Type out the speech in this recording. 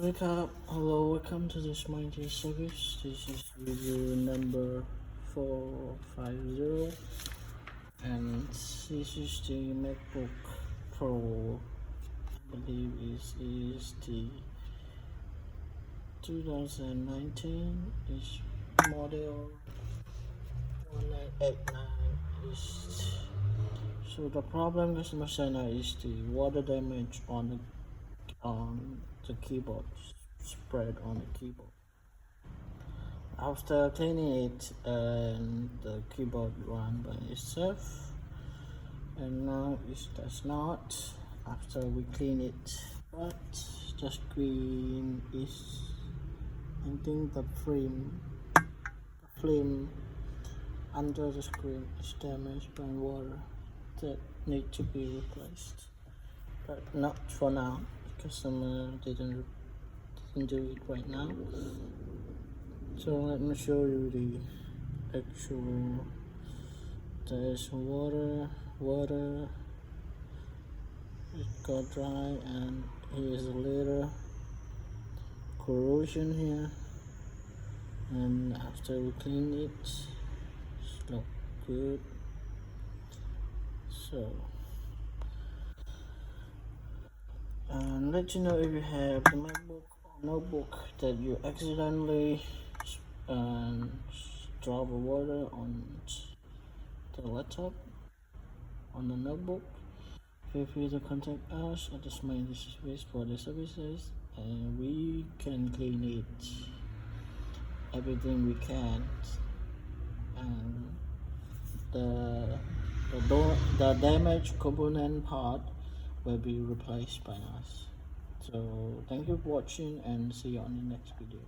Hello, welcome to this mighty service. This is review number 450, and this is the Macbook Pro. I believe is the 2019 is model 1989 is. So the problem customer center is the water damage on the keyboard, spread on the keyboard. After cleaning it, and the keyboard ran by itself, and now it does not after we clean it, but the screen is, I think the film under the screen is damaged by water that need to be replaced, but not for now. Customer didn't do it right now. So let me show you the actual. There's water, it got dry, and here's a little corrosion here, and after we clean it, it's look good. So and let you know if you have the MacBook or notebook that you accidentally drop water on the laptop, on the notebook, feel free to contact us at the Smart Service for the services, and we can clean it, everything we can, and the damaged component part will be replaced by us. So thank you for watching, and see you on the next video.